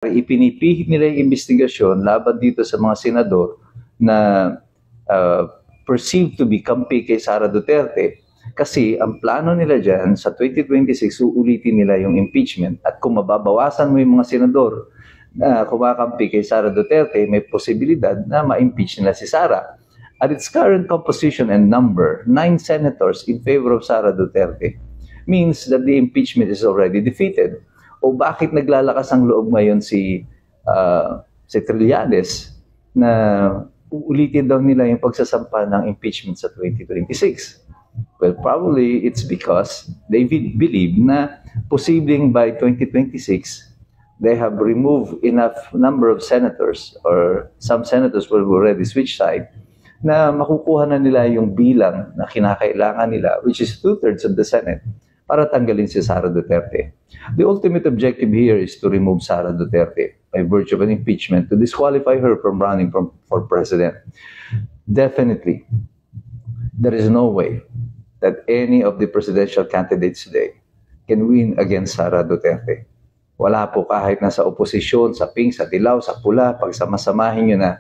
ipinipihit nila yung investigasyon laban dito sa mga senador na perceived to be kampi kay Sara Duterte kasi ang plano nila dyan sa 2026 uulitin nila yung impeachment at kung mababawasan mo yung mga senador na kumakampi kay Sara Duterte, may posibilidad na ma-impeach nila si Sara. At its current composition and number, 9 senators in favor of Sara Duterte, means that the impeachment is already defeated. O bakit naglalakas ang loob ngayon si Trillanes na uulitin daw nila yung pagsasampa ng impeachment sa 2026? Well, probably it's because they believe na posibleng by 2026, they have removed enough number of senators or some senators will already switch side na makukuha na nila yung bilang na kinakailangan nila, which is 2/3 of the Senate, para tanggalin si Sara Duterte. The ultimate objective here is to remove Sara Duterte by virtue of an impeachment to disqualify her from running for president. Definitely, there is no way that any of the presidential candidates today can win against Sara Duterte. Wala po kahit nasa oposisyon, sa pink, sa dilaw, sa pula, pag samasamahin nyo na,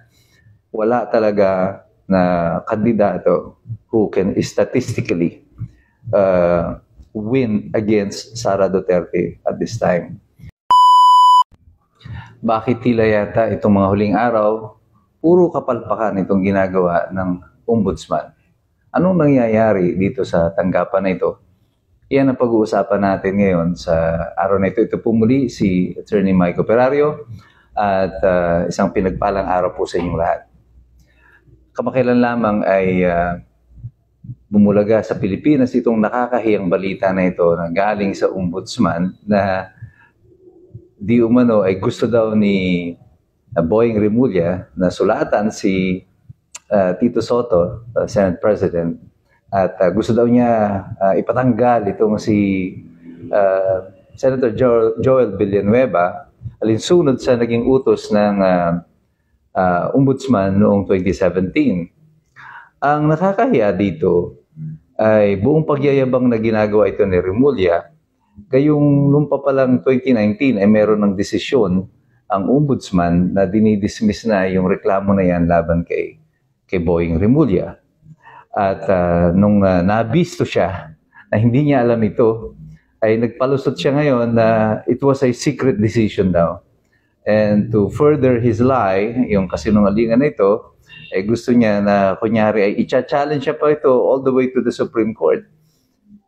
wala talaga na kandidato who can statistically win against Sara Duterte at this time. Bakit tila yata itong mga huling araw, puro kapalpakan itong ginagawa ng ombudsman? Anong nangyayari dito sa tanggapan na ito? Yan ang pag-uusapan natin ngayon sa araw na ito. Ito po muli si Attorney Mike Operario at isang pinagpalang araw po sa inyong lahat. Kamakailan lamang ay bumulaga sa Pilipinas itong nakakahiyang balita na ito na galing sa ombudsman na di umano ay gusto daw ni Boying Remulla na sulatan si Tito Soto, Senate President, at gusto daw niya ipatanggal itong si Senator Joel Villanueva alinsunod sa naging utos ng ombudsman noong 2017. Ang nakakahiya dito ay buong pagyayabang na ginagawa ito ni Remulla, gayong nung pa palang 2019 ay meron ng desisyon ang ombudsman na dinidismiss na yung reklamo na yan laban kay Boying Remulla. At nung nabisto siya na hindi niya alam ito, ay nagpalusot siya ngayon na it was a secret decision daw. And to further his lie, yung kasinungalingan na ito, ay gusto niya na kunyari ay i-challenge siya pa ito all the way to the Supreme Court.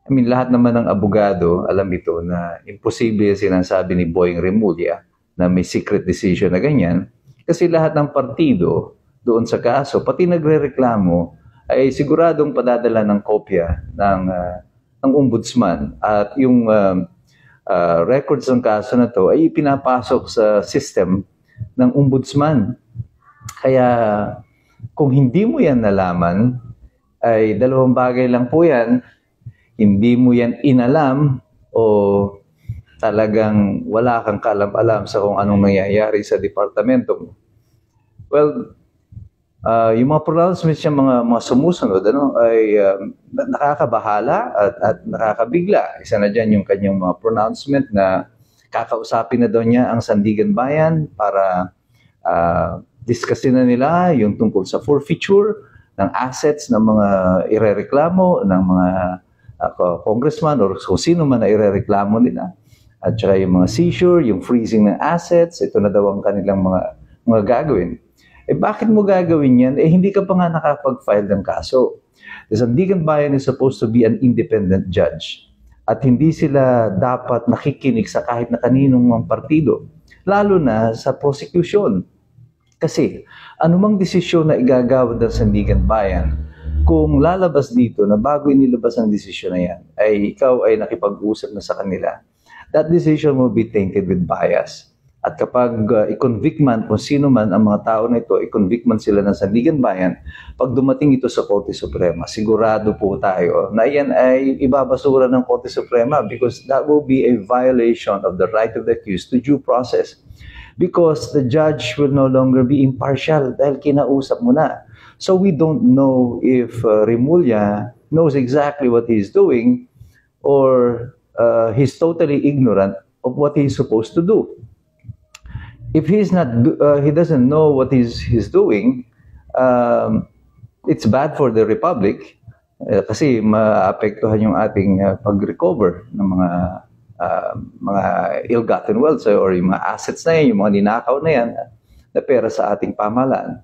I mean, lahat naman ng abogado alam ito na imposible sinasabi ni Boying Remulla na may secret decision na ganyan kasi lahat ng partido doon sa kaso, pati nagre-reklamo, ay siguradong padadala ng kopya ng ombudsman at yung records ng kaso na to ay pinapasok sa system ng ombudsman. Kaya kung hindi mo yan nalaman, ay dalawang bagay lang po yan. Hindi mo yan inalam o talagang wala kang kaalam-alam sa kung anong nangyayari sa departamento mo. Well, yung mga pronouncements niya mga sumusunod ay nakakabahala at nakakabigla. Isa na dyan yung kanyang mga pronouncement na kakausapin na daw niya ang Sandigan Bayan para discussin na nila yung tungkol sa forfeiture ng assets ng mga irereklamo ng mga congressman or kung sino man na irereklamo nila. At saka yung mga seizure, yung freezing ng assets, ito na daw ang kanilang mga gagawin. Bakit mo gagawin yan? Hindi ka pa nga nakapag-file ng kaso. The Sandigan Bayan is supposed to be an independent judge. At hindi sila dapat nakikinig sa kahit na kaninong mga partido. Lalo na sa prosecution. Kasi anumang desisyon na igagawad ng Sandigan Bayan, kung lalabas dito na bago inilabas ang desisyon na yan, ay ikaw ay nakipag-usap na sa kanila, that decision will be tainted with bias. At kapag i-convict man kung sino man ang mga tao na ito, i-convict man sila ng Sandigan Bayan, pag dumating ito sa Korte Suprema, sigurado po tayo na yan ay ibabasura ng Korte Suprema because that will be a violation of the right of the accused to due process. Because the judge will no longer be impartial dahil kinausap mo na. So we don't know if Remulla knows exactly what he's doing or he's totally ignorant of what he's supposed to do. if he doesn't know what he's doing, it's bad for the republic kasi maapektuhan yung ating pag-recover ng mga ill-gotten wealth or yung mga assets na yan, yung mga ninakaw na yan na pera sa ating pamahalaan.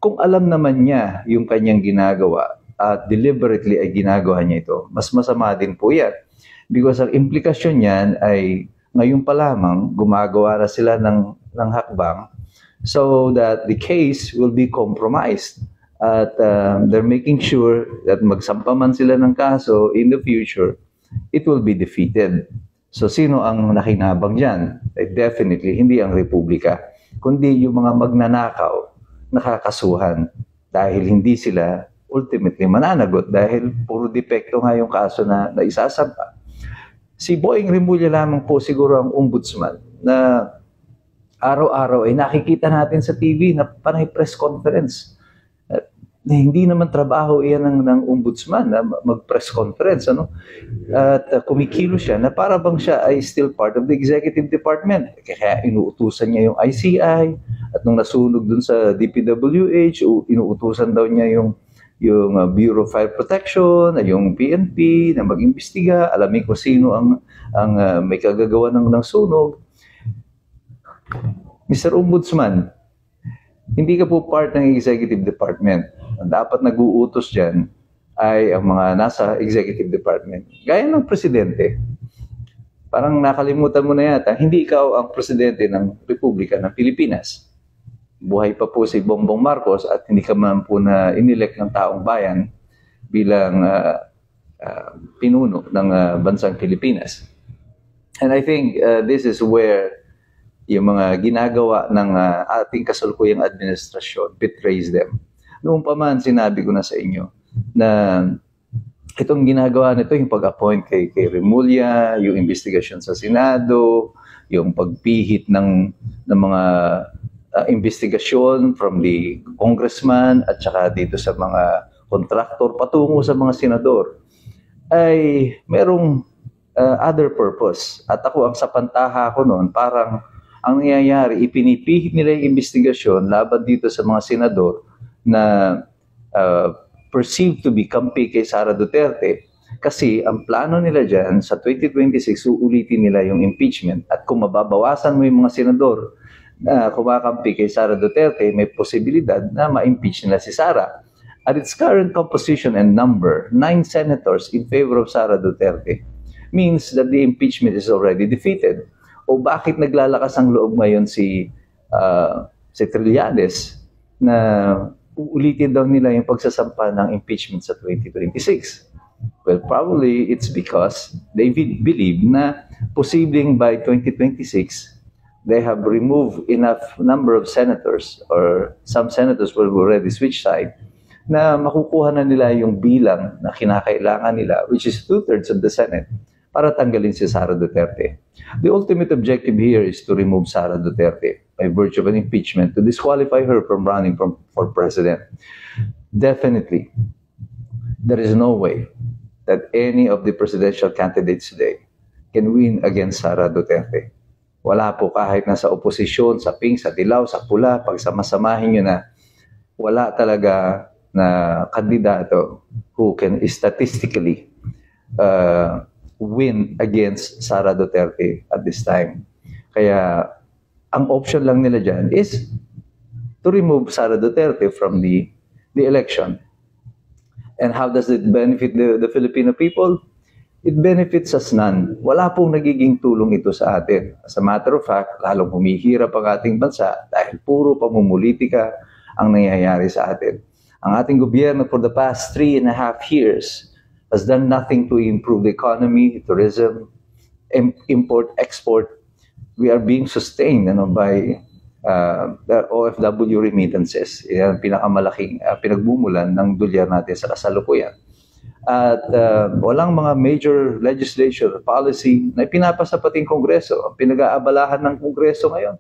Kung alam naman niya yung kanyang ginagawa at deliberately ay ginagawa niya ito, mas masama din po yan. Because ang implikasyon niyan ay ngayon pa lamang gumagawa na sila ng hakbang so that the case will be compromised. At they're making sure that magsampa man sila ng kaso in the future, it will be defeated. So sino ang nakinabang dyan? Definitely hindi ang Republika, kundi yung mga magnanakaw nakakasuhan dahil hindi sila ultimately mananagot dahil puro depekto nga yung kaso na isasampa. Si Boying Rimulya lamang po siguro ang ombudsman na araw-araw ay nakikita natin sa TV na panay press conference. Hindi naman trabaho iyan ng ombudsman na mag-press conference, ano? At kumikilo siya na para bang siya ay still part of the executive department. Kaya inuutusan niya yung ICI at nung nasunog dun sa DPWH, inuutusan daw niya yung Bureau of Fire Protection, yung PNP na mag-imbestiga, alamin kung sino ang may kagagawa ng sunog. Mr. Ombudsman, hindi ka po part ng executive department. Ang dapat nag-uutos dyan ay ang mga nasa executive department. Gaya ng presidente. Parang nakalimutan mo na yata, hindi ikaw ang presidente ng Republika ng Pilipinas. Buhay pa po si Bongbong Marcos at hindi ka man po na inelect ng taong bayan bilang pinuno ng bansang Pilipinas. And I think this is where yung mga ginagawa ng ating kasalukuyang administrasyon betrays them. Noong pa man, sinabi ko na sa inyo na itong ginagawa nito, yung pag-appoint kay Rimulya, yung investigasyon sa Senado, yung pagpihit ng mga investigasyon from the congressman at saka dito sa mga kontraktor patungo sa mga senador, ay merong other purpose. At ako, ang sapantaha ko noon, parang ang nangyayari, ipinipihit nila yung investigasyon laban dito sa mga senador na perceived to be kampi kay Sara Duterte kasi ang plano nila dyan sa 2026 uulitin nila yung impeachment at kung mababawasan mo yung mga senador na kumakampi kay Sara Duterte, may posibilidad na ma-impeach nila si Sara. At its current composition and number, 9 senators in favor of Sara Duterte, means that the impeachment is already defeated. O bakit naglalakas ang loob ngayon si Trillanes na uulitin daw nila yung pagsasampa ng impeachment sa 2026? Well, probably it's because they believe na posibleng by 2026, they have removed enough number of senators or some senators will already switch side na makukuha na nila yung bilang na kinakailangan nila, which is 2/3 of the Senate, para tanggalin si Sara Duterte. The ultimate objective here is to remove Sara Duterte by virtue of an impeachment to disqualify her from running for president. Definitely, there is no way that any of the presidential candidates today can win against Sara Duterte. Wala po kahit nasa oposisyon, sa pink, sa dilaw, sa pula, pag samasamahin nyo na, wala talaga na kandidato who can statistically win against Sara Duterte at this time. Kaya ang option lang nila dyan is to remove Sara Duterte from the election. And how does it benefit the Filipino people? It benefits us none. Wala pong nagiging tulong ito sa atin. As a matter of fact, lalong humihirap ang ating bansa dahil puro pamumulitika ang nangyayari sa atin. Ang ating gobyerno for the past 3.5 years has done nothing to improve the economy, tourism, import, export. We are being sustained by the OFW remittances. Yan ang pinakamalaking pinagbumulan ng dolyar natin sa kasalukuyan. At walang mga major legislation or policy na pinapasa pating Kongreso. Ang pinag-aabalahan ng Kongreso ngayon,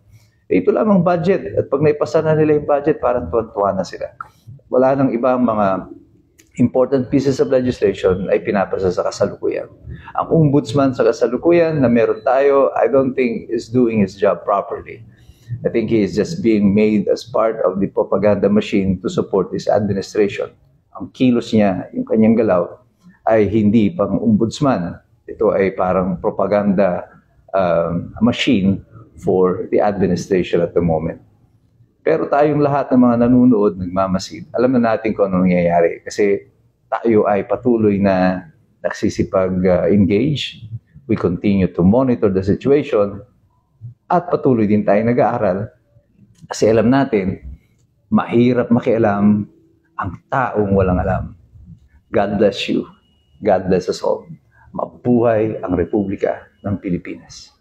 ito lamang budget. At pag naipasa na nila yung budget, parang tuwan-tuwa na sila. Wala nang ibang mga important pieces of legislation ay pinapasa sa kasalukuyan. Ang ombudsman sa kasalukuyan na meron tayo, I don't think is doing his job properly. I think he is just being made as part of the propaganda machine to support this administration. Ang kilos niya, yung kanyang galaw, ay hindi pang ombudsman. Ito ay parang propaganda machine for the administration at the moment. Pero tayong lahat ng mga nanonood, nagmamasid, alam na natin kung ano nangyayari kasi tayo ay patuloy na nagsisipag-engage. We continue to monitor the situation at patuloy din tayo nag-aaral kasi alam natin, mahirap makialam ang taong walang alam. God bless you. God bless us all. Mabuhay ang Republika ng Pilipinas.